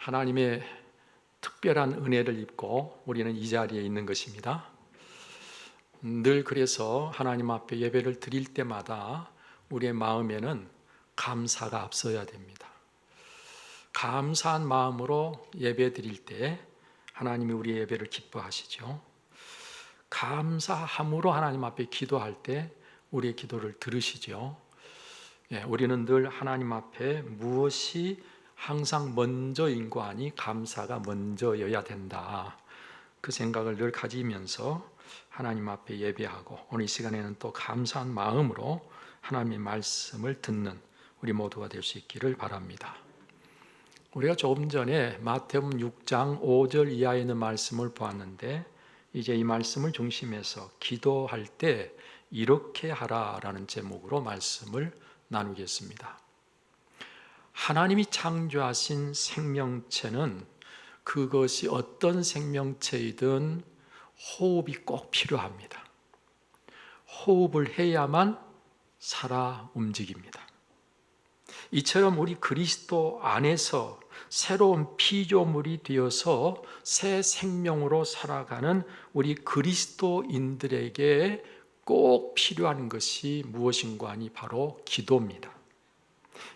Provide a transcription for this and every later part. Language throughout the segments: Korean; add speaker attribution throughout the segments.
Speaker 1: 하나님의 특별한 은혜를 입고 우리는 이 자리에 있는 것입니다. 늘 그래서 하나님 앞에 예배를 드릴 때마다 우리의 마음에는 감사가 앞서야 됩니다. 감사한 마음으로 예배 드릴 때 하나님이 우리의 예배를 기뻐하시죠. 감사함으로 하나님 앞에 기도할 때 우리의 기도를 들으시죠. 우리는 늘 하나님 앞에 무엇이 항상 먼저인 거 아니 감사가 먼저여야 된다. 그 생각을 늘 가지면서 하나님 앞에 예배하고 오늘 이 시간에는 또 감사한 마음으로 하나님의 말씀을 듣는 우리 모두가 될 수 있기를 바랍니다. 우리가 조금 전에 마태복음 6장 5절 이하에 있는 말씀을 보았는데 이제 이 말씀을 중심해서 기도할 때 이렇게 하라라는 제목으로 말씀을 나누겠습니다. 하나님이 창조하신 생명체는 그것이 어떤 생명체이든 호흡이 꼭 필요합니다. 호흡을 해야만 살아 움직입니다. 이처럼 우리 그리스도 안에서 새로운 피조물이 되어서 새 생명으로 살아가는 우리 그리스도인들에게 꼭 필요한 것이 무엇인가 하니 바로 기도입니다.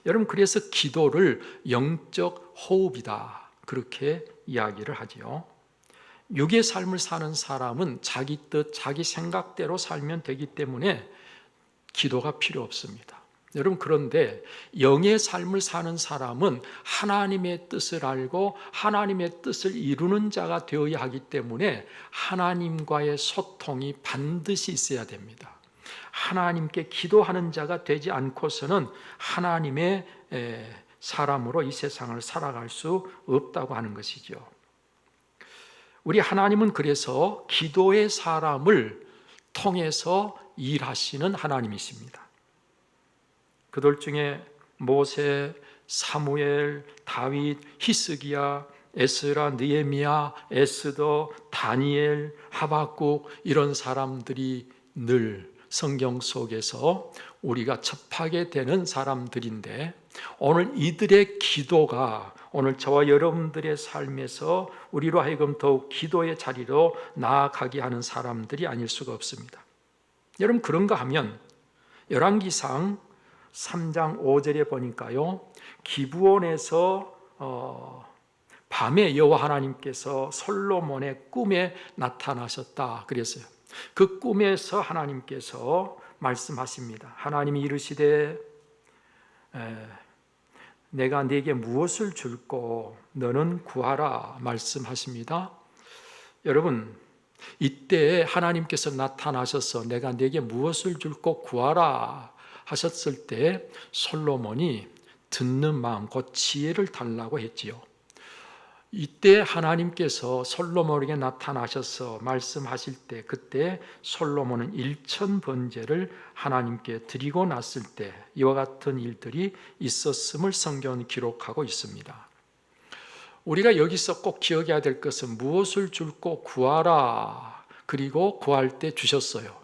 Speaker 1: 여러분, 그래서 기도를 영적 호흡이다 그렇게 이야기를 하지요. 육의 삶을 사는 사람은 자기 뜻, 자기 생각대로 살면 되기 때문에 기도가 필요 없습니다. 여러분, 그런데 영의 삶을 사는 사람은 하나님의 뜻을 알고 하나님의 뜻을 이루는 자가 되어야 하기 때문에 하나님과의 소통이 반드시 있어야 됩니다. 하나님께 기도하는 자가 되지 않고서는 하나님의 사람으로 이 세상을 살아갈 수 없다고 하는 것이죠. 우리 하나님은 그래서 기도의 사람을 통해서 일하시는 하나님이십니다. 그들 중에 모세, 사무엘, 다윗, 히스기야, 에스라, 느헤미야, 에스더, 다니엘, 하박국 이런 사람들이 늘 성경 속에서 우리가 접하게 되는 사람들인데 오늘 이들의 기도가 오늘 저와 여러분들의 삶에서 우리로 하여금 더욱 기도의 자리로 나아가게 하는 사람들이 아닐 수가 없습니다. 여러분, 그런가 하면 열왕기상 3장 5절에 보니까요, 기브온에서 밤에 여호와 하나님께서 솔로몬의 꿈에 나타나셨다 그랬어요. 그 꿈에서 하나님께서 말씀하십니다. 하나님이 이르시되 내가 네게 무엇을 줄꼬 너는 구하라 말씀하십니다. 여러분, 이때 하나님께서 나타나셔서 내가 네게 무엇을 줄꼬 구하라 하셨을 때 솔로몬이 듣는 마음, 곧 지혜를 달라고 했지요. 이때 하나님께서 솔로몬에게 나타나셔서 말씀하실 때 그때 솔로몬은 1000번제를 하나님께 드리고 났을 때 이와 같은 일들이 있었음을 성경은 기록하고 있습니다. 우리가 여기서 꼭 기억해야 될 것은 무엇을 줄꼬 구하라, 그리고 구할 때 주셨어요.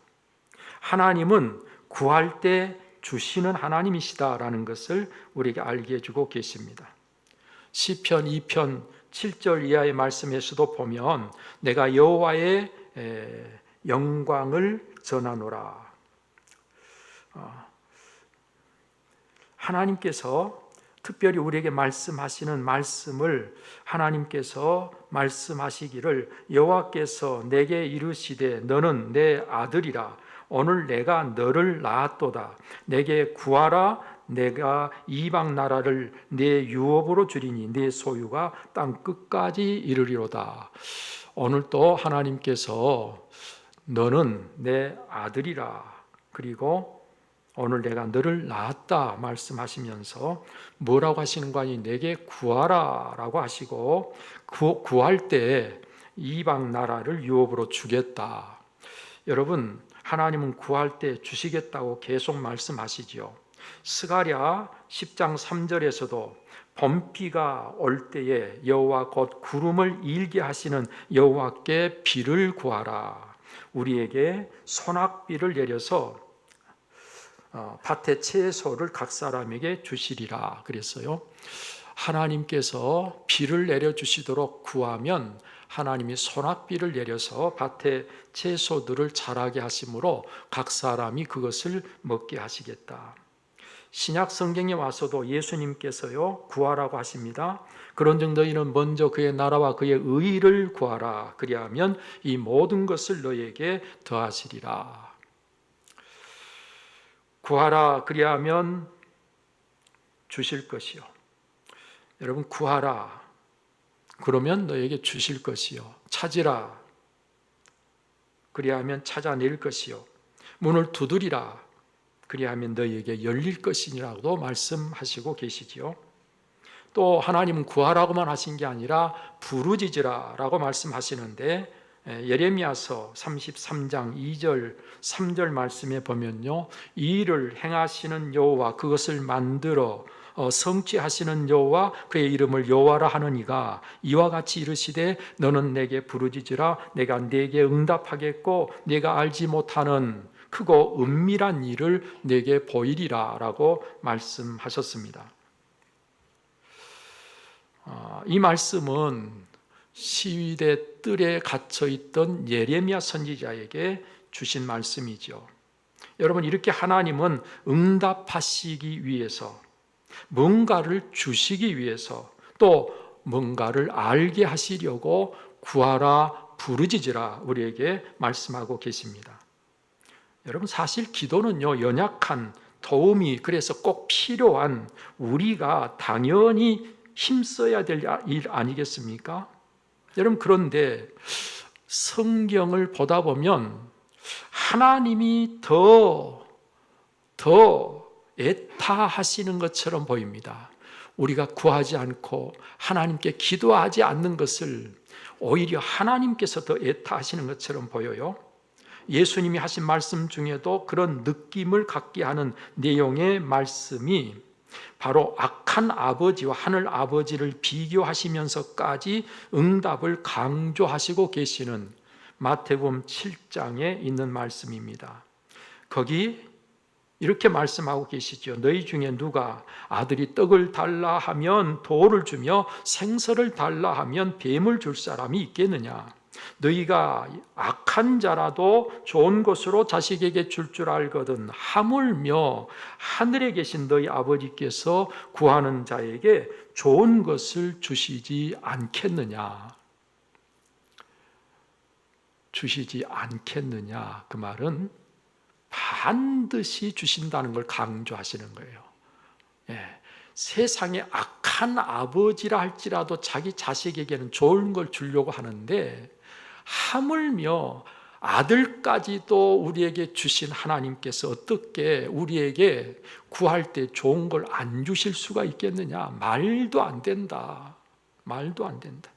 Speaker 1: 하나님은 구할 때 주시는 하나님이시다라는 것을 우리에게 알게 해주고 계십니다. 시편 2편 7절 이하의 말씀에서도 보면 내가 여호와의 영광을 전하노라. 하나님께서 특별히 우리에게 말씀하시는 말씀을 하나님께서 말씀하시기를 여호와께서 내게 이르시되 너는 내 아들이라 오늘 내가 너를 낳았도다 내게 구하라 내가 이방 나라를 내 유업으로 주리니 내 소유가 땅 끝까지 이르리로다. 오늘 또 하나님께서 너는 내 아들이라 그리고 오늘 내가 너를 낳았다 말씀하시면서 뭐라고 하시는 거 아니 내게 구하라 라고 하시고 구할 때 이방 나라를 유업으로 주겠다. 여러분, 하나님은 구할 때 주시겠다고 계속 말씀하시지요. 스가랴 10장 3절에서도 봄비가 올 때에 여호와 곧 구름을 일게 하시는 여호와께 비를 구하라. 우리에게 소낙비를 내려서 밭의 채소를 각 사람에게 주시리라 그랬어요. 하나님께서 비를 내려주시도록 구하면 하나님이 소낙비를 내려서 밭에 채소들을 자라게 하심으로 각 사람이 그것을 먹게 하시겠다. 신약 성경에 와서도 예수님께서요 구하라고 하십니다. 그런즉 너희는 먼저 그의 나라와 그의 의를 구하라. 그리하면 이 모든 것을 너희에게 더하시리라. 구하라. 그리하면 주실 것이요. 여러분, 구하라. 그러면 너에게 주실 것이요. 찾으라. 그리하면 찾아낼 것이요. 문을 두드리라. 그리하면 너희에게 열릴 것이라고도 말씀하시고 계시지요. 또 하나님은 구하라고만 하신 게 아니라 부르짖으라라고 말씀하시는데, 예레미야서 33장 2절 3절 말씀에 보면요, 이 일을 행하시는 여호와, 그것을 만들어 성취하시는 여호와, 그의 이름을 여호와라 하느니가 이와 같이 이르시되 너는 내게 부르짖으라. 내가 네게 응답하겠고 네가 알지 못하는 크고 은밀한 일을 내게 보이리라 라고 말씀하셨습니다. 이 말씀은 시위대 뜰에 갇혀있던 예레미야 선지자에게 주신 말씀이죠. 여러분, 이렇게 하나님은 응답하시기 위해서, 뭔가를 주시기 위해서, 또 뭔가를 알게 하시려고 구하라, 부르짖으라 우리에게 말씀하고 계십니다. 여러분, 사실 기도는요, 연약한, 도움이 그래서 꼭 필요한 우리가 당연히 힘써야 될 일 아니겠습니까? 여러분, 그런데 성경을 보다 보면 하나님이 더 애타하시는 것처럼 보입니다. 우리가 구하지 않고 하나님께 기도하지 않는 것을 오히려 하나님께서 더 애타하시는 것처럼 보여요. 예수님이 하신 말씀 중에도 그런 느낌을 갖게 하는 내용의 말씀이 바로 악한 아버지와 하늘 아버지를 비교하시면서까지 응답을 강조하시고 계시는 마태복음 7장에 있는 말씀입니다. 거기 이렇게 말씀하고 계시죠. 너희 중에 누가 아들이 떡을 달라 하면 돌을 주며 생선을 달라 하면 뱀을 줄 사람이 있겠느냐? 너희가 악한 자라도 좋은 것으로 자식에게 줄 알거든 하물며 하늘에 계신 너희 아버지께서 구하는 자에게 좋은 것을 주시지 않겠느냐? 주시지 않겠느냐? 그 말은 반드시 주신다는 걸 강조하시는 거예요. 세상에 악한 아버지라 할지라도 자기 자식에게는 좋은 걸 주려고 하는데, 하물며 아들까지도 우리에게 주신 하나님께서 어떻게 우리에게 구할 때 좋은 걸 안 주실 수가 있겠느냐? 말도 안 된다. 말도 안 된다.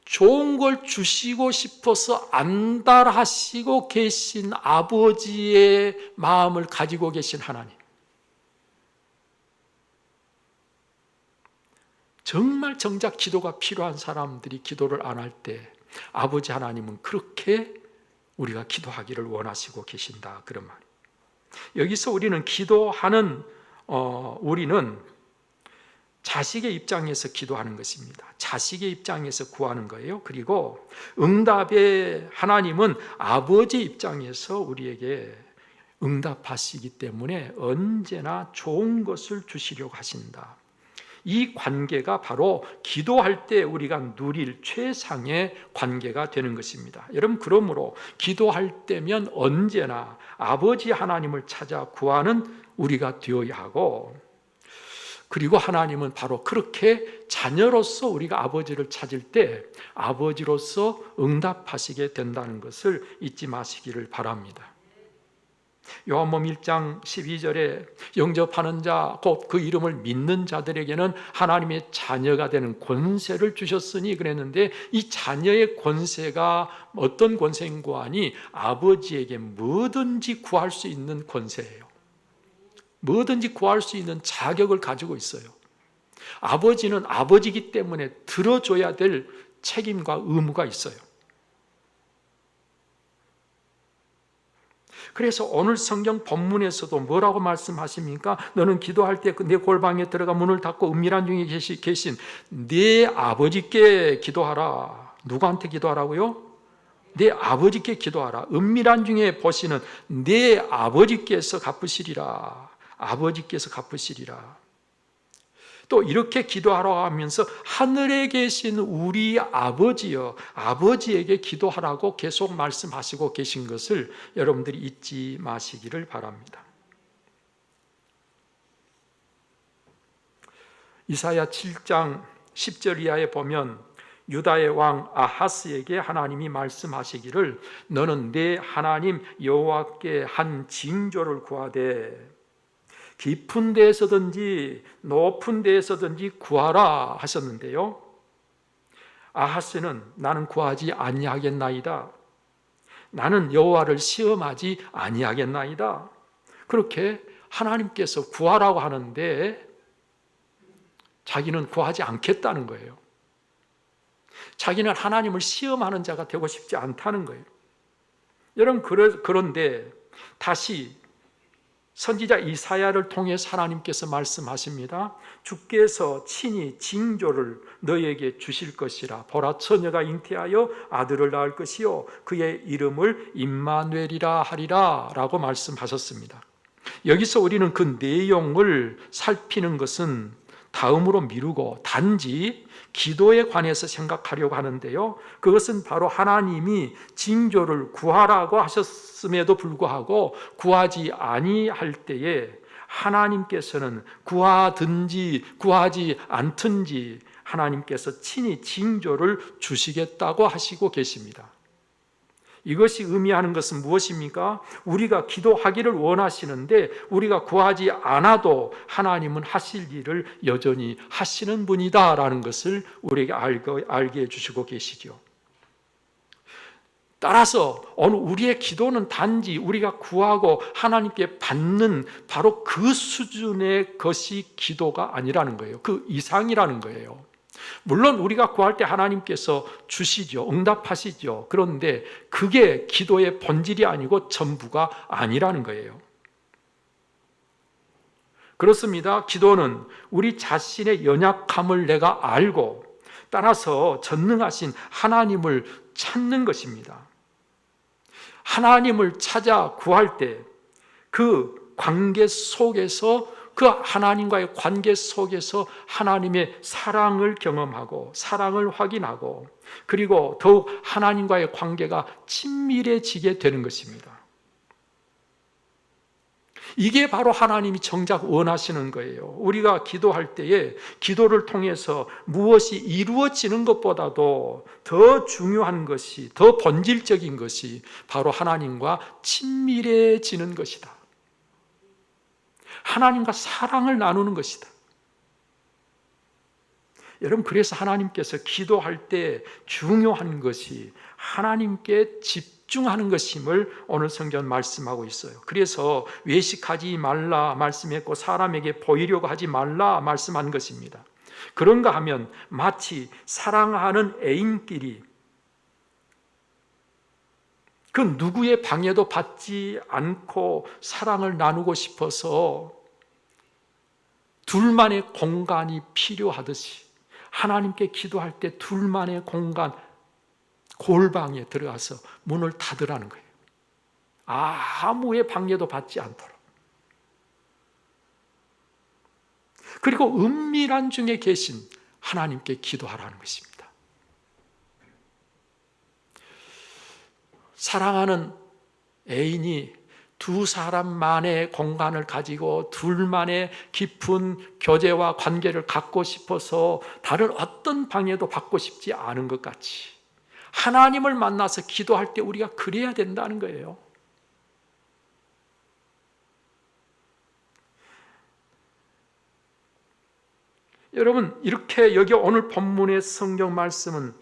Speaker 1: 좋은 걸 주시고 싶어서 안달하시고 계신 아버지의 마음을 가지고 계신 하나님, 정말 정작 기도가 필요한 사람들이 기도를 안 할 때 아버지 하나님은 그렇게 우리가 기도하기를 원하시고 계신다, 그런 말이에요. 여기서 우리는 기도하는 우리는 자식의 입장에서 기도하는 것입니다. 자식의 입장에서 구하는 거예요. 그리고 응답의 하나님은 아버지 입장에서 우리에게 응답하시기 때문에 언제나 좋은 것을 주시려고 하신다. 이 관계가 바로 기도할 때 우리가 누릴 최상의 관계가 되는 것입니다. 여러분, 그러므로 기도할 때면 언제나 아버지 하나님을 찾아 구하는 우리가 되어야 하고, 그리고 하나님은 바로 그렇게 자녀로서 우리가 아버지를 찾을 때 아버지로서 응답하시게 된다는 것을 잊지 마시기를 바랍니다. 요한복음 1장 12절에 영접하는 자, 곧 그 이름을 믿는 자들에게는 하나님의 자녀가 되는 권세를 주셨으니 그랬는데, 이 자녀의 권세가 어떤 권세인고 하니 아버지에게 뭐든지 구할 수 있는 권세예요. 뭐든지 구할 수 있는 자격을 가지고 있어요. 아버지는 아버지이기 때문에 들어줘야 될 책임과 의무가 있어요. 그래서 오늘 성경 본문에서도 뭐라고 말씀하십니까? 너는 기도할 때 내 골방에 들어가 문을 닫고 은밀한 중에 계신 네 아버지께 기도하라. 누구한테 기도하라고요? 네 아버지께 기도하라. 은밀한 중에 보시는 네 아버지께서 갚으시리라. 아버지께서 갚으시리라. 또 이렇게 기도하라고 하면서 하늘에 계신 우리 아버지여, 아버지에게 기도하라고 계속 말씀하시고 계신 것을 여러분들이 잊지 마시기를 바랍니다. 이사야 7장 10절 이하에 보면 유다의 왕 아하스에게 하나님이 말씀하시기를 너는 내 하나님 여호와께 한 징조를 구하되 깊은 데에서든지 높은 데에서든지 구하라 하셨는데요, 아하스는 나는 구하지 아니하겠나이다, 나는 여호와를 시험하지 아니하겠나이다, 그렇게 하나님께서 구하라고 하는데 자기는 구하지 않겠다는 거예요. 자기는 하나님을 시험하는 자가 되고 싶지 않다는 거예요. 여러분, 그런데 다시 선지자 이사야를 통해서 하나님께서 말씀하십니다. 주께서 친히 징조를 너에게 주실 것이라. 보라, 처녀가 잉태하여 아들을 낳을 것이요 그의 이름을 임마누엘이라 하리라 라고 말씀하셨습니다. 여기서 우리는 그 내용을 살피는 것은 다음으로 미루고 단지 기도에 관해서 생각하려고 하는데요, 그것은 바로 하나님이 징조를 구하라고 하셨음에도 불구하고 구하지 아니할 때에 하나님께서는 구하든지 구하지 않든지 하나님께서 친히 징조를 주시겠다고 하시고 계십니다. 이것이 의미하는 것은 무엇입니까? 우리가 기도하기를 원하시는데 우리가 구하지 않아도 하나님은 하실 일을 여전히 하시는 분이다라는 것을 우리에게 알게 해주시고 계시죠. 따라서 오늘 우리의 기도는 단지 우리가 구하고 하나님께 받는 바로 그 수준의 것이 기도가 아니라는 거예요. 그 이상이라는 거예요. 물론 우리가 구할 때 하나님께서 주시죠. 응답하시죠. 그런데 그게 기도의 본질이 아니고 전부가 아니라는 거예요. 그렇습니다. 기도는 우리 자신의 연약함을 내가 알고 따라서 전능하신 하나님을 찾는 것입니다. 하나님을 찾아 구할 때 그 관계 속에서, 그 하나님과의 관계 속에서 하나님의 사랑을 경험하고 사랑을 확인하고 그리고 더욱 하나님과의 관계가 친밀해지게 되는 것입니다. 이게 바로 하나님이 정작 원하시는 거예요. 우리가 기도할 때에 기도를 통해서 무엇이 이루어지는 것보다도 더 중요한 것이, 더 본질적인 것이 바로 하나님과 친밀해지는 것이다. 하나님과 사랑을 나누는 것이다. 여러분, 그래서 하나님께서 기도할 때 중요한 것이 하나님께 집중하는 것임을 오늘 성경 말씀하고 있어요. 그래서 외식하지 말라 말씀했고 사람에게 보이려고 하지 말라 말씀한 것입니다. 그런가 하면 마치 사랑하는 애인끼리 그 누구의 방해도 받지 않고 사랑을 나누고 싶어서 둘만의 공간이 필요하듯이 하나님께 기도할 때 둘만의 공간, 골방에 들어가서 문을 닫으라는 거예요. 아무의 방해도 받지 않도록. 그리고 은밀한 중에 계신 하나님께 기도하라는 것입니다. 사랑하는 애인이 두 사람만의 공간을 가지고 둘만의 깊은 교제와 관계를 갖고 싶어서 다른 어떤 방해도 받고 싶지 않은 것 같이 하나님을 만나서 기도할 때 우리가 그래야 된다는 거예요. 여러분, 이렇게 여기 오늘 본문의 성경 말씀은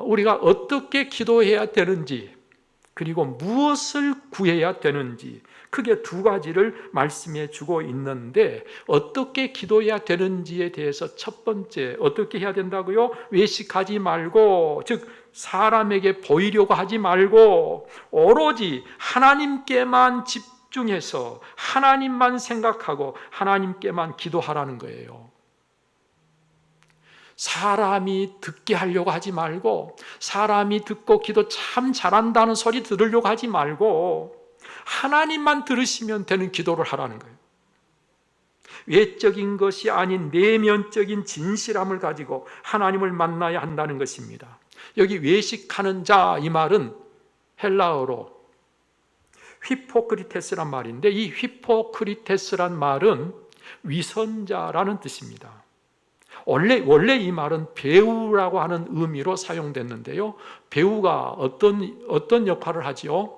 Speaker 1: 우리가 어떻게 기도해야 되는지, 그리고 무엇을 구해야 되는지 크게 두 가지를 말씀해 주고 있는데, 어떻게 기도해야 되는지에 대해서 첫 번째, 어떻게 해야 된다고요? 외식하지 말고, 즉 사람에게 보이려고 하지 말고 오로지 하나님께만 집중해서 하나님만 생각하고 하나님께만 기도하라는 거예요. 사람이 듣게 하려고 하지 말고, 사람이 듣고 기도 참 잘한다는 소리 들으려고 하지 말고 하나님만 들으시면 되는 기도를 하라는 거예요. 외적인 것이 아닌 내면적인 진실함을 가지고 하나님을 만나야 한다는 것입니다. 여기 외식하는 자, 이 말은 헬라어로 휘포크리테스란 말인데, 이 휘포크리테스란 말은 위선자라는 뜻입니다. 원래 이 말은 배우라고 하는 의미로 사용됐는데요, 배우가 어떤 역할을 하지요?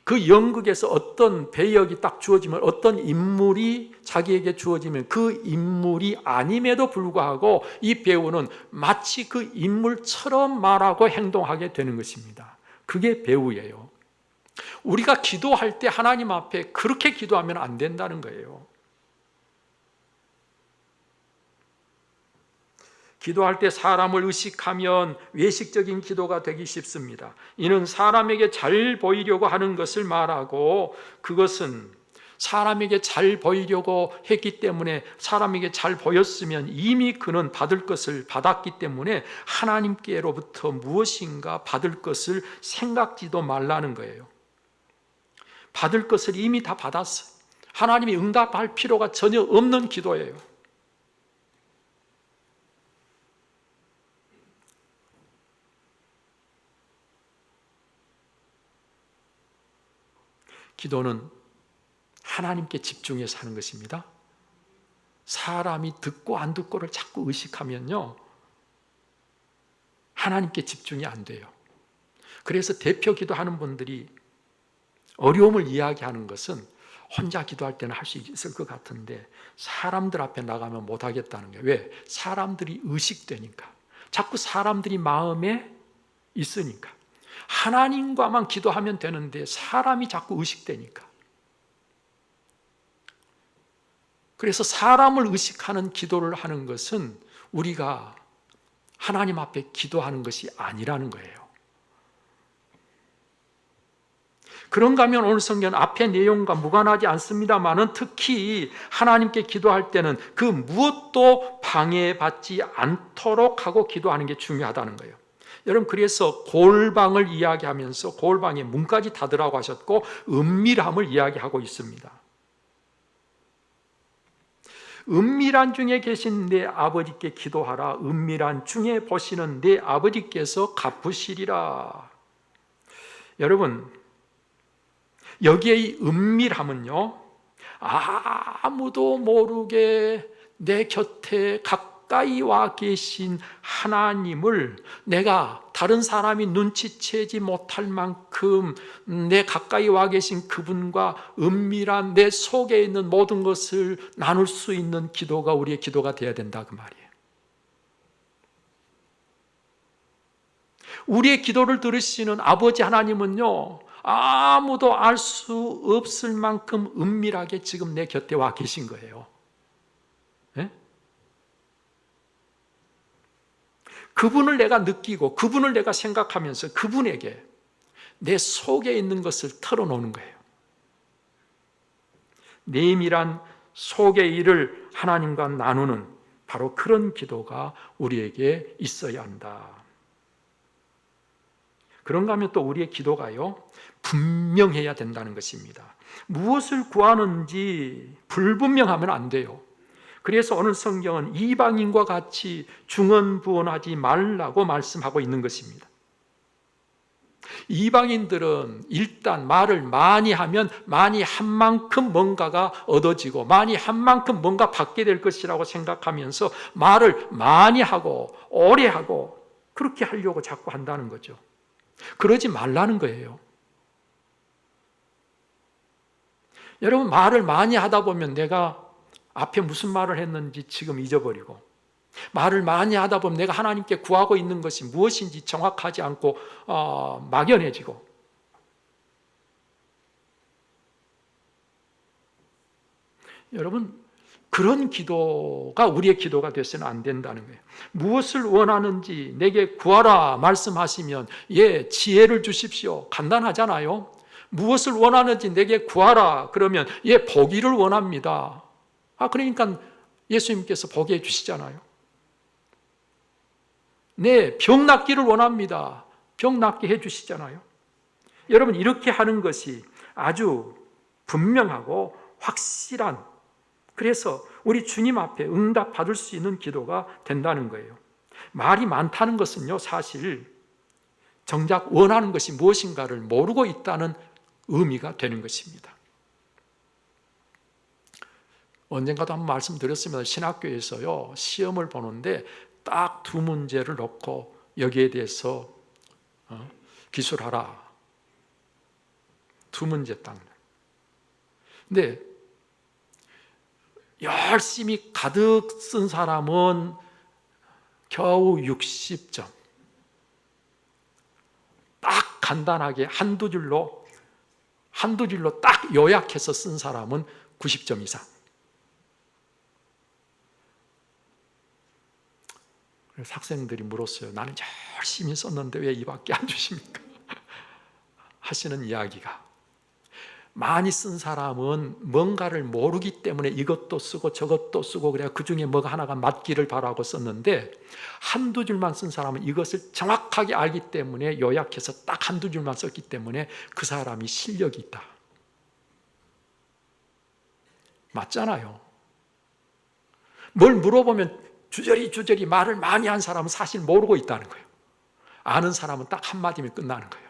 Speaker 1: 그 연극에서 어떤 배역이 딱 주어지면, 어떤 인물이 자기에게 주어지면 그 인물이 아님에도 불구하고 이 배우는 마치 그 인물처럼 말하고 행동하게 되는 것입니다. 그게 배우예요. 우리가 기도할 때 하나님 앞에 그렇게 기도하면 안 된다는 거예요. 기도할 때 사람을 의식하면 외식적인 기도가 되기 쉽습니다. 이는 사람에게 잘 보이려고 하는 것을 말하고, 그것은 사람에게 잘 보이려고 했기 때문에, 사람에게 잘 보였으면 이미 그는 받을 것을 받았기 때문에 하나님께로부터 무엇인가 받을 것을 생각지도 말라는 거예요. 받을 것을 이미 다 받았어요. 하나님이 응답할 필요가 전혀 없는 기도예요. 기도는 하나님께 집중해서 하는 것입니다. 사람이 듣고 안 듣고를 자꾸 의식하면요, 하나님께 집중이 안 돼요. 그래서 대표 기도하는 분들이 어려움을 이야기하는 것은, 혼자 기도할 때는 할 수 있을 것 같은데 사람들 앞에 나가면 못 하겠다는 거예요. 왜? 사람들이 의식되니까. 자꾸 사람들이 마음에 있으니까. 하나님과만 기도하면 되는데 사람이 자꾸 의식되니까. 그래서 사람을 의식하는 기도를 하는 것은 우리가 하나님 앞에 기도하는 것이 아니라는 거예요. 그런가 하면 오늘 성경 앞의 내용과 무관하지 않습니다만은, 특히 하나님께 기도할 때는 그 무엇도 방해받지 않도록 하고 기도하는 게 중요하다는 거예요. 여러분, 그래서 골방을 이야기하면서 골방에 문까지 닫으라고 하셨고 은밀함을 이야기하고 있습니다. 은밀한 중에 계신 내 아버지께 기도하라. 은밀한 중에 보시는 내 아버지께서 갚으시리라. 여러분, 여기에 이 은밀함은요, 아무도 모르게 내 곁에 가까이 와 계신 하나님을 내가 다른 사람이 눈치채지 못할 만큼 내 가까이 와 계신 그분과 은밀한 내 속에 있는 모든 것을 나눌 수 있는 기도가 우리의 기도가 되어야 된다, 그 말이에요. 우리의 기도를 들으시는 아버지 하나님은요, 아무도 알 수 없을 만큼 은밀하게 지금 내 곁에 와 계신 거예요. 네? 그분을 내가 느끼고 그분을 내가 생각하면서 그분에게 내 속에 있는 것을 털어놓는 거예요. 내밀한 속의 일을 하나님과 나누는 바로 그런 기도가 우리에게 있어야 한다. 그런가 하면 또 우리의 기도가요, 분명해야 된다는 것입니다. 무엇을 구하는지 불분명하면 안 돼요. 그래서 오늘 성경은 이방인과 같이 중언부언하지 말라고 말씀하고 있는 것입니다. 이방인들은 일단 말을 많이 하면 많이 한 만큼 뭔가가 얻어지고 많이 한 만큼 뭔가 받게 될 것이라고 생각하면서 말을 많이 하고 오래 하고 그렇게 하려고 자꾸 한다는 거죠. 그러지 말라는 거예요. 여러분, 말을 많이 하다 보면 내가 앞에 무슨 말을 했는지 지금 잊어버리고, 말을 많이 하다 보면 내가 하나님께 구하고 있는 것이 무엇인지 정확하지 않고 막연해지고, 여러분, 그런 기도가 우리의 기도가 되어서는 안 된다는 거예요. 무엇을 원하는지 내게 구하라 말씀하시면 예, 지혜를 주십시오. 간단하잖아요. 무엇을 원하는지 내게 구하라 그러면 예, 보기를 원합니다. 그러니까 예수님께서 보게 해주시잖아요. 네, 병 낫기를 원합니다. 병 낫게 해주시잖아요. 여러분, 이렇게 하는 것이 아주 분명하고 확실한, 그래서 우리 주님 앞에 응답 받을 수 있는 기도가 된다는 거예요. 말이 많다는 것은요, 사실 정작 원하는 것이 무엇인가를 모르고 있다는 의미가 되는 것입니다. 언젠가도 한번 말씀드렸습니다. 신학교에서요, 시험을 보는데 딱 두 문제를 놓고 여기에 대해서 기술하라. 두 문제 딱. 근데 열심히 가득 쓴 사람은 겨우 60점. 딱 간단하게 한두 줄로 딱 요약해서 쓴 사람은 90점 이상. 그래서 학생들이 물었어요. 나는 열심히 썼는데 왜 이밖에 안 주십니까? 하시는 이야기가, 많이 쓴 사람은 뭔가를 모르기 때문에 이것도 쓰고 저것도 쓰고 그래야 그 중에 뭐가 하나가 맞기를 바라고 썼는데, 한두 줄만 쓴 사람은 이것을 정확하게 알기 때문에 요약해서 딱 한두 줄만 썼기 때문에 그 사람이 실력이 있다. 맞잖아요. 뭘 물어보면 주저리 말을 많이 한 사람은 사실 모르고 있다는 거예요. 아는 사람은 딱 한마디면 끝나는 거예요.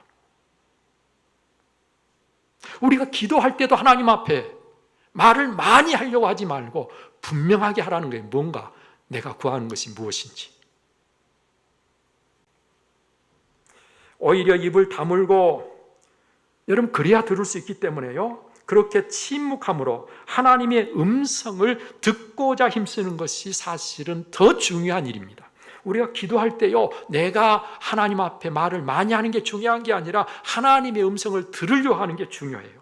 Speaker 1: 우리가 기도할 때도 하나님 앞에 말을 많이 하려고 하지 말고 분명하게 하라는 거예요. 뭔가 내가 구하는 것이 무엇인지. 오히려 입을 다물고, 여러분, 그래야 들을 수 있기 때문에요, 그렇게 침묵함으로 하나님의 음성을 듣고자 힘쓰는 것이 사실은 더 중요한 일입니다. 우리가 기도할 때요, 내가 하나님 앞에 말을 많이 하는 게 중요한 게 아니라 하나님의 음성을 들으려 하는 게 중요해요.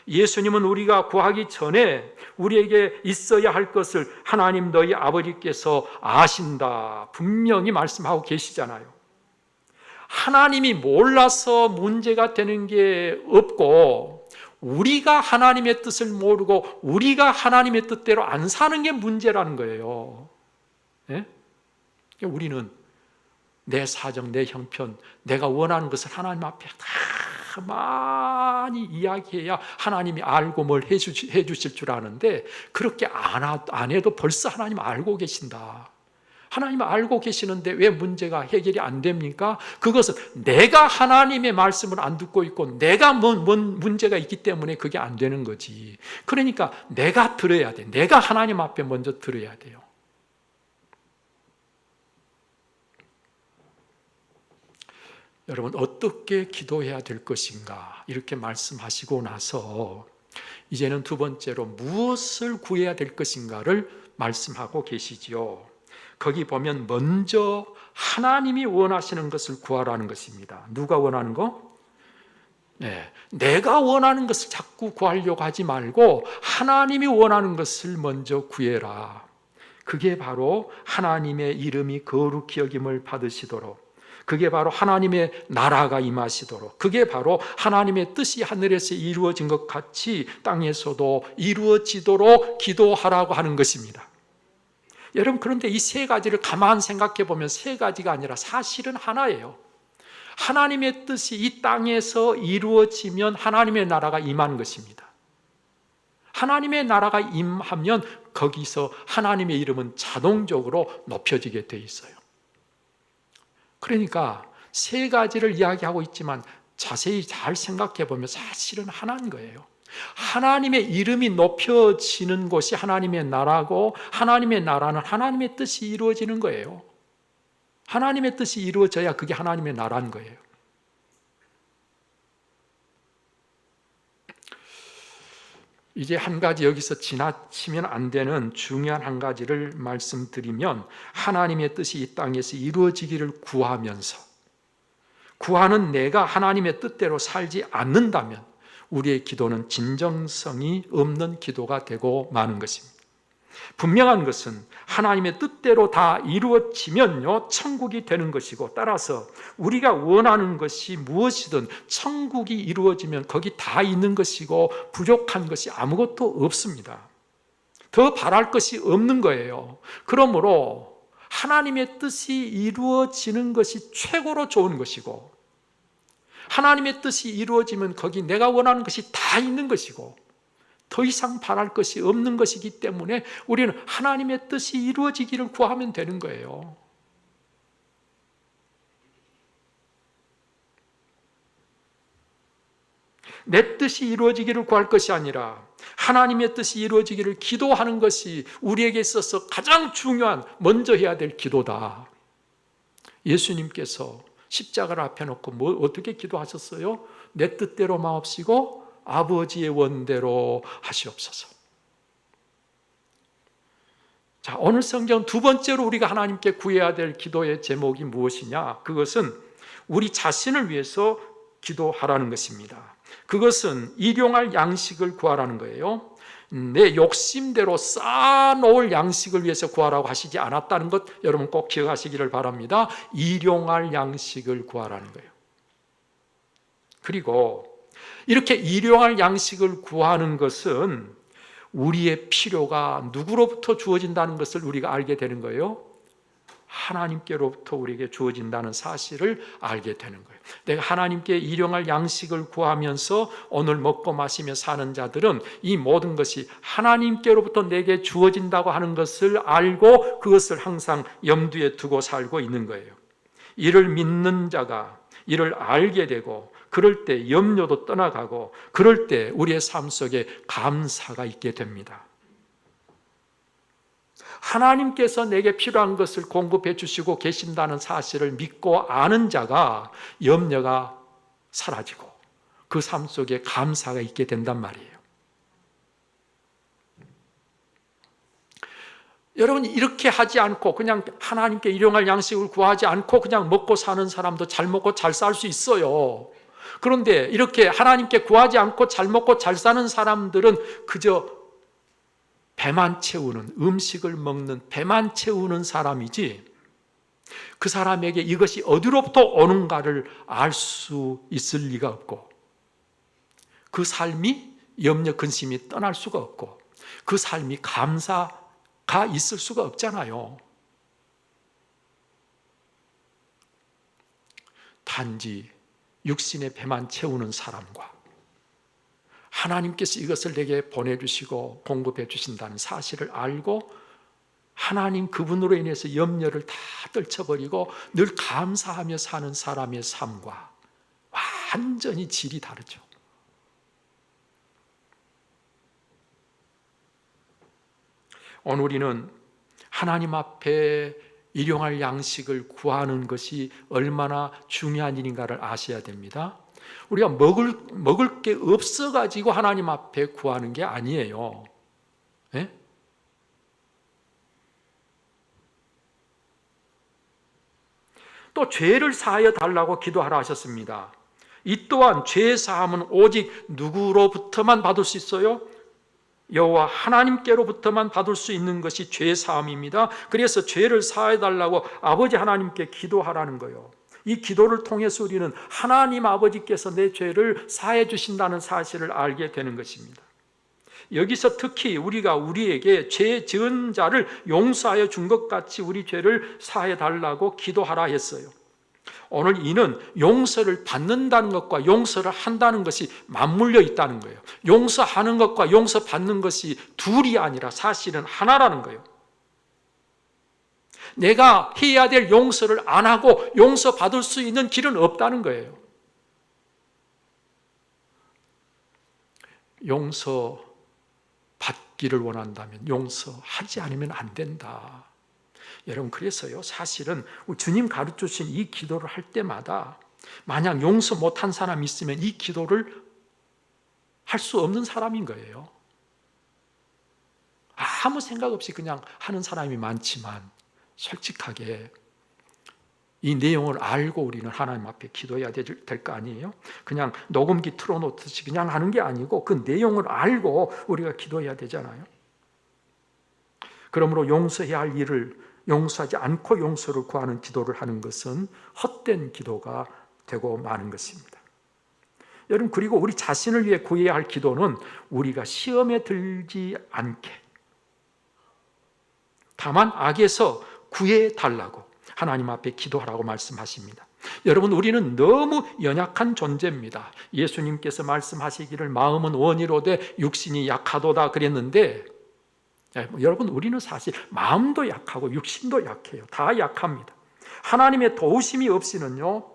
Speaker 1: 예수님은 우리가 구하기 전에 우리에게 있어야 할 것을 하나님 너희 아버지께서 아신다 분명히 말씀하고 계시잖아요. 하나님이 몰라서 문제가 되는 게 없고, 우리가 하나님의 뜻을 모르고 우리가 하나님의 뜻대로 안 사는 게 문제라는 거예요. 네? 우리는 내 사정, 내 형편, 내가 원하는 것을 하나님 앞에 다 많이 이야기해야 하나님이 알고 뭘 해주실 줄 아는데, 그렇게 안 해도 벌써 하나님 알고 계신다. 하나님 알고 계시는데 왜 문제가 해결이 안 됩니까? 그것은 내가 하나님의 말씀을 안 듣고 있고 내가 뭔 문제가 있기 때문에 그게 안 되는 거지. 그러니까 내가 들어야 돼. 내가 하나님 앞에 먼저 들어야 돼요. 여러분, 어떻게 기도해야 될 것인가 이렇게 말씀하시고 나서 이제는 두 번째로 무엇을 구해야 될 것인가를 말씀하고 계시지요. 거기 보면 먼저 하나님이 원하시는 것을 구하라는 것입니다. 누가 원하는 거? 네, 내가 원하는 것을 자꾸 구하려고 하지 말고 하나님이 원하는 것을 먼저 구해라. 그게 바로 하나님의 이름이 거룩히 여김을 받으시도록, 그게 바로 하나님의 나라가 임하시도록, 그게 바로 하나님의 뜻이 하늘에서 이루어진 것 같이 땅에서도 이루어지도록 기도하라고 하는 것입니다. 여러분, 그런데 이 세 가지를 가만 생각해 보면 세 가지가 아니라 사실은 하나예요. 하나님의 뜻이 이 땅에서 이루어지면 하나님의 나라가 임하는 것입니다. 하나님의 나라가 임하면 거기서 하나님의 이름은 자동적으로 높여지게 돼 있어요. 그러니까 세 가지를 이야기하고 있지만 자세히 잘 생각해 보면 사실은 하나인 거예요. 하나님의 이름이 높여지는 곳이 하나님의 나라고, 하나님의 나라는 하나님의 뜻이 이루어지는 거예요. 하나님의 뜻이 이루어져야 그게 하나님의 나라인 거예요. 이제 한 가지 여기서 지나치면 안 되는 중요한 한 가지를 말씀드리면, 하나님의 뜻이 이 땅에서 이루어지기를 구하면서, 구하는 내가 하나님의 뜻대로 살지 않는다면 우리의 기도는 진정성이 없는 기도가 되고 마는 것입니다. 분명한 것은 하나님의 뜻대로 다 이루어지면요, 천국이 되는 것이고, 따라서 우리가 원하는 것이 무엇이든 천국이 이루어지면 거기 다 있는 것이고 부족한 것이 아무것도 없습니다. 더 바랄 것이 없는 거예요. 그러므로 하나님의 뜻이 이루어지는 것이 최고로 좋은 것이고, 하나님의 뜻이 이루어지면 거기 내가 원하는 것이 다 있는 것이고 더 이상 바랄 것이 없는 것이기 때문에 우리는 하나님의 뜻이 이루어지기를 구하면 되는 거예요. 내 뜻이 이루어지기를 구할 것이 아니라 하나님의 뜻이 이루어지기를 기도하는 것이 우리에게 있어서 가장 중요한, 먼저 해야 될 기도다. 예수님께서 십자가를 앞에 놓고 어떻게 기도하셨어요? 내 뜻대로 마옵시고 아버지의 원대로 하시옵소서. 자, 오늘 성경 두 번째로 우리가 하나님께 구해야 될 기도의 제목이 무엇이냐? 그것은 우리 자신을 위해서 기도하라는 것입니다. 그것은 일용할 양식을 구하라는 거예요. 내 욕심대로 쌓아놓을 양식을 위해서 구하라고 하시지 않았다는 것 여러분 꼭 기억하시기를 바랍니다. 일용할 양식을 구하라는 거예요. 그리고 이렇게 일용할 양식을 구하는 것은 우리의 필요가 누구로부터 주어진다는 것을 우리가 알게 되는 거예요. 하나님께로부터 우리에게 주어진다는 사실을 알게 되는 거예요. 내가 하나님께 일용할 양식을 구하면서 오늘 먹고 마시며 사는 자들은 이 모든 것이 하나님께로부터 내게 주어진다고 하는 것을 알고 그것을 항상 염두에 두고 살고 있는 거예요. 이를 믿는 자가 이를 알게 되고, 그럴 때 염려도 떠나가고, 그럴 때 우리의 삶 속에 감사가 있게 됩니다. 하나님께서 내게 필요한 것을 공급해 주시고 계신다는 사실을 믿고 아는 자가 염려가 사라지고 그 삶 속에 감사가 있게 된단 말이에요. 여러분, 이렇게 하지 않고 그냥 하나님께 일용할 양식을 구하지 않고 그냥 먹고 사는 사람도 잘 먹고 잘 살 수 있어요. 그런데 이렇게 하나님께 구하지 않고 잘 먹고 잘 사는 사람들은 그저 배만 채우는, 음식을 먹는 배만 채우는 사람이지 그 사람에게 이것이 어디로부터 오는가를 알 수 있을 리가 없고, 그 삶이 염려 근심이 떠날 수가 없고, 그 삶이 감사가 있을 수가 없잖아요. 단지 육신의 배만 채우는 사람과 하나님께서 이것을 내게 보내주시고 공급해 주신다는 사실을 알고 하나님 그분으로 인해서 염려를 다 떨쳐버리고 늘 감사하며 사는 사람의 삶과 완전히 질이 다르죠. 오늘 우리는 하나님 앞에 일용할 양식을 구하는 것이 얼마나 중요한 일인가를 아셔야 됩니다. 우리가 먹을 게 없어가지고 하나님 앞에 구하는 게 아니에요. 네? 또 죄를 사하여 달라고 기도하라 하셨습니다. 이 또한 죄 사함은 오직 누구로부터만 받을 수 있어요? 여호와 하나님께로부터만 받을 수 있는 것이 죄 사함입니다. 그래서 죄를 사해 달라고 아버지 하나님께 기도하라는 거예요. 이 기도를 통해서 우리는 하나님 아버지께서 내 죄를 사해 주신다는 사실을 알게 되는 것입니다. 여기서 특히 우리가 우리에게 죄 지은 자를 용서하여 준 것 같이 우리 죄를 사해 달라고 기도하라 했어요. 오늘 이는 용서를 받는다는 것과 용서를 한다는 것이 맞물려 있다는 거예요. 용서하는 것과 용서받는 것이 둘이 아니라 사실은 하나라는 거예요. 내가 해야 될 용서를 안 하고 용서받을 수 있는 길은 없다는 거예요. 용서받기를 원한다면 용서하지 않으면 안 된다. 여러분, 그래서요, 사실은 주님 가르쳐주신 이 기도를 할 때마다 만약 용서 못한 사람이 있으면 이 기도를 할 수 없는 사람인 거예요. 아무 생각 없이 그냥 하는 사람이 많지만 솔직하게 이 내용을 알고 우리는 하나님 앞에 기도해야 될 거 아니에요? 그냥 녹음기 틀어놓듯이 그냥 하는 게 아니고 그 내용을 알고 우리가 기도해야 되잖아요. 그러므로 용서해야 할 일을 용서하지 않고 용서를 구하는 기도를 하는 것은 헛된 기도가 되고 마는 것입니다. 여러분, 그리고 우리 자신을 위해 구해야 할 기도는 우리가 시험에 들지 않게, 다만 악에서 구해 달라고 하나님 앞에 기도하라고 말씀하십니다. 여러분, 우리는 너무 연약한 존재입니다. 예수님께서 말씀하시기를 마음은 원이로되 육신이 약하도다 그랬는데, 여러분, 우리는 사실 마음도 약하고 육신도 약해요. 다 약합니다. 하나님의 도우심이 없이는요,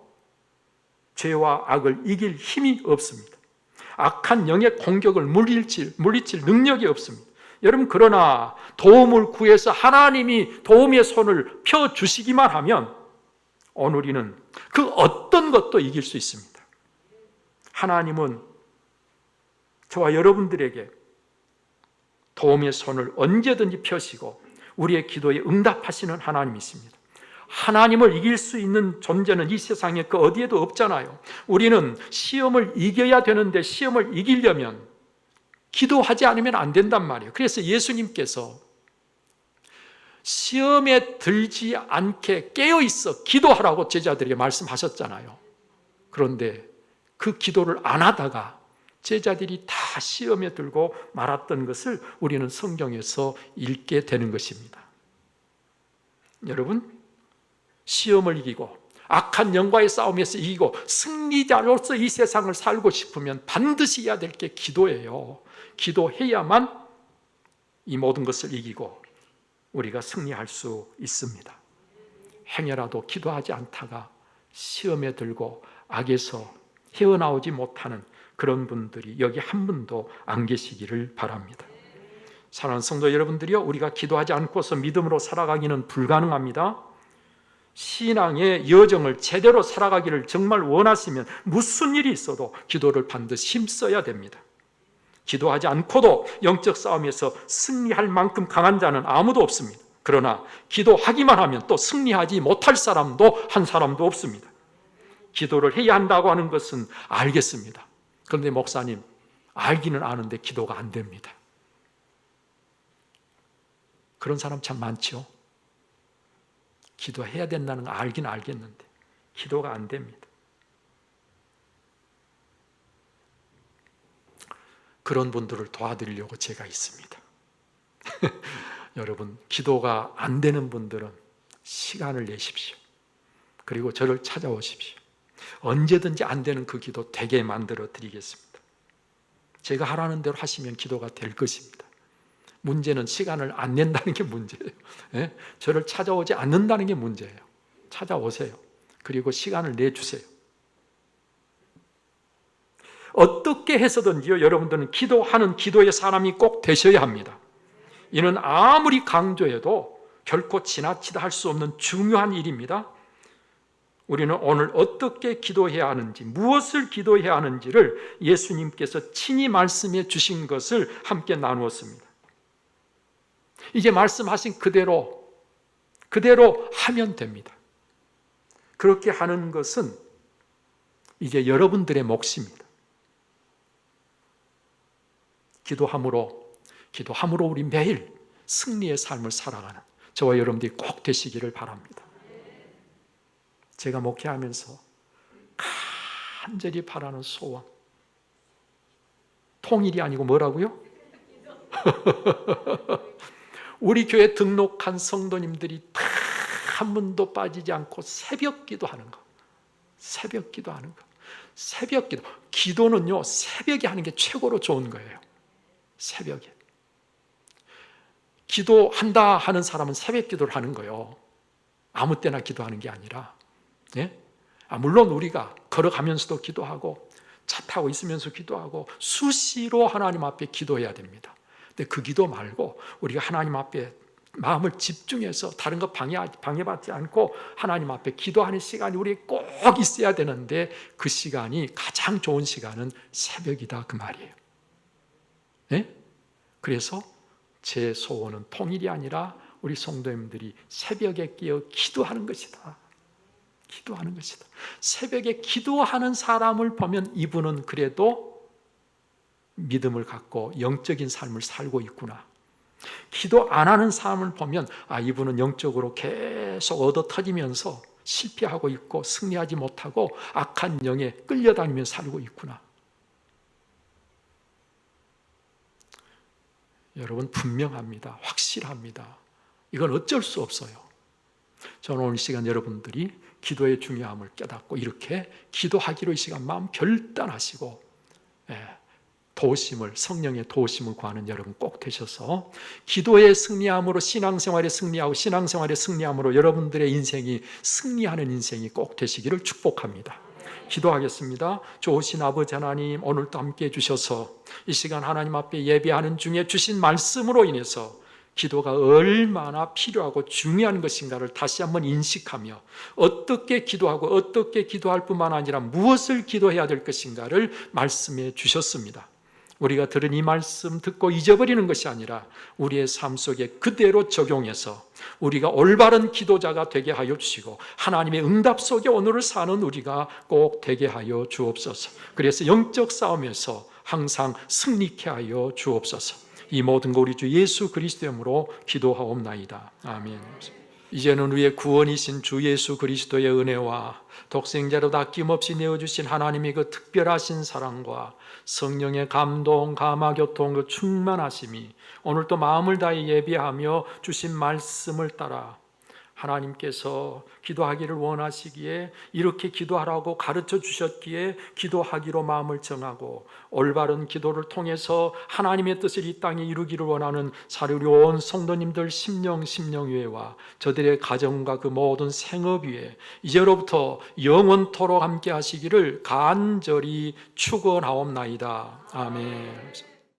Speaker 1: 죄와 악을 이길 힘이 없습니다. 악한 영의 공격을 물리칠 능력이 없습니다. 여러분, 그러나 도움을 구해서 하나님이 도움의 손을 펴주시기만 하면 오늘 우리는 그 어떤 것도 이길 수 있습니다. 하나님은 저와 여러분들에게 도움의 손을 언제든지 펴시고 우리의 기도에 응답하시는 하나님이십니다. 하나님을 이길 수 있는 존재는 이 세상에 그 어디에도 없잖아요. 우리는 시험을 이겨야 되는데 시험을 이기려면 기도하지 않으면 안 된단 말이에요. 그래서 예수님께서 시험에 들지 않게 깨어있어 기도하라고 제자들에게 말씀하셨잖아요. 그런데 그 기도를 안 하다가 제자들이 다 시험에 들고 말았던 것을 우리는 성경에서 읽게 되는 것입니다. 여러분, 시험을 이기고 악한 영과의 싸움에서 이기고 승리자로서 이 세상을 살고 싶으면 반드시 해야 될 게 기도예요. 기도해야만 이 모든 것을 이기고 우리가 승리할 수 있습니다. 행여라도 기도하지 않다가 시험에 들고 악에서 헤어나오지 못하는 그런 분들이 여기 한 분도 안 계시기를 바랍니다. 사랑하는 성도 여러분들이요, 우리가 기도하지 않고서 믿음으로 살아가기는 불가능합니다. 신앙의 여정을 제대로 살아가기를 정말 원하시면 무슨 일이 있어도 기도를 반드시 힘써야 됩니다. 기도하지 않고도 영적 싸움에서 승리할 만큼 강한 자는 아무도 없습니다. 그러나 기도하기만 하면 또 승리하지 못할 사람도 한 사람도 없습니다. 기도를 해야 한다고 하는 것은 알겠습니다. 그런데 목사님, 알기는 아는데 기도가 안 됩니다. 그런 사람 참 많죠. 기도해야 된다는 거 알긴 알겠는데 기도가 안 됩니다. 그런 분들을 도와드리려고 제가 있습니다. 여러분, 기도가 안 되는 분들은 시간을 내십시오. 그리고 저를 찾아오십시오. 언제든지 안 되는 그 기도 되게 만들어 드리겠습니다. 제가 하라는 대로 하시면 기도가 될 것입니다. 문제는 시간을 안 낸다는 게 문제예요. 예? 저를 찾아오지 않는다는 게 문제예요. 찾아오세요. 그리고 시간을 내주세요. 어떻게 해서든지요, 여러분들은 기도하는 기도의 사람이 꼭 되셔야 합니다. 이는 아무리 강조해도 결코 지나치다 할 수 없는 중요한 일입니다. 우리는 오늘 어떻게 기도해야 하는지, 무엇을 기도해야 하는지를 예수님께서 친히 말씀해 주신 것을 함께 나누었습니다. 이제 말씀하신 그대로 하면 됩니다. 그렇게 하는 것은 이제 여러분들의 몫입니다. 기도함으로 우리 매일 승리의 삶을 살아가는 저와 여러분들이 꼭 되시기를 바랍니다. 제가 목회하면서 간절히 바라는 소원, 통일이 아니고 뭐라고요? 우리 교회 등록한 성도님들이 다 한 분도 빠지지 않고 새벽 기도하는 거. 새벽 기도하는 거. 새벽 기도. 기도는요, 새벽에 하는 게 최고로 좋은 거예요. 새벽에. 기도한다 하는 사람은 새벽 기도를 하는 거예요. 아무 때나 기도하는 게 아니라. 예? 물론 우리가 걸어가면서도 기도하고 차 타고 있으면서 기도하고 수시로 하나님 앞에 기도해야 됩니다. 근데 그 기도 말고 우리가 하나님 앞에 마음을 집중해서 다른 거 방해받지 않고 하나님 앞에 기도하는 시간이 우리에 꼭 있어야 되는데 그 시간이 가장 좋은 시간은 새벽이다 그 말이에요. 네? 그래서 제 소원은 통일이 아니라 우리 성도님들이 새벽에 깨어 기도하는 것이다. 기도하는 것이다. 새벽에 기도하는 사람을 보면 이분은 그래도 믿음을 갖고 영적인 삶을 살고 있구나. 기도 안 하는 사람을 보면 이분은 영적으로 계속 얻어터지면서 실패하고 있고 승리하지 못하고 악한 영에 끌려다니며 살고 있구나. 여러분, 분명합니다. 확실합니다. 이건 어쩔 수 없어요. 저는 오늘 시간 여러분들이 기도의 중요함을 깨닫고 이렇게 기도하기로 이 시간 마음 결단하시고 도우심을, 성령의 도우심을 구하는 여러분 꼭 되셔서 기도의 승리함으로 신앙생활에 승리하고 신앙생활에 승리함으로 여러분들의 인생이 승리하는 인생이 꼭 되시기를 축복합니다. 기도하겠습니다. 좋으신 아버지 하나님, 오늘도 함께 해주셔서 이 시간 하나님 앞에 예배하는 중에 주신 말씀으로 인해서 기도가 얼마나 필요하고 중요한 것인가를 다시 한번 인식하며 어떻게 기도하고 어떻게 기도할 뿐만 아니라 무엇을 기도해야 될 것인가를 말씀해 주셨습니다. 우리가 들은 이 말씀 듣고 잊어버리는 것이 아니라 우리의 삶 속에 그대로 적용해서 우리가 올바른 기도자가 되게 하여 주시고 하나님의 응답 속에 오늘을 사는 우리가 꼭 되게 하여 주옵소서. 그래서 영적 싸움에서 항상 승리케 하여 주옵소서. 이 모든 거 우리 주 예수 그리스도의 이름으로 기도하옵나이다. 아멘. 이제는 우리의 구원이신 주 예수 그리스도의 은혜와 독생자로 아낌없이 내어주신 하나님의 그 특별하신 사랑과 성령의 감동, 감화, 교통, 그 충만하심이 오늘도 마음을 다해 예배하며 주신 말씀을 따라 하나님께서 기도하기를 원하시기에 이렇게 기도하라고 가르쳐 주셨기에 기도하기로 마음을 정하고 올바른 기도를 통해서 하나님의 뜻을 이 땅에 이루기를 원하는 우리 온 성도님들 심령회와 저들의 가정과 그 모든 생업 위에 이제로부터 영원토록 함께 하시기를 간절히 축원하옵나이다. 아멘.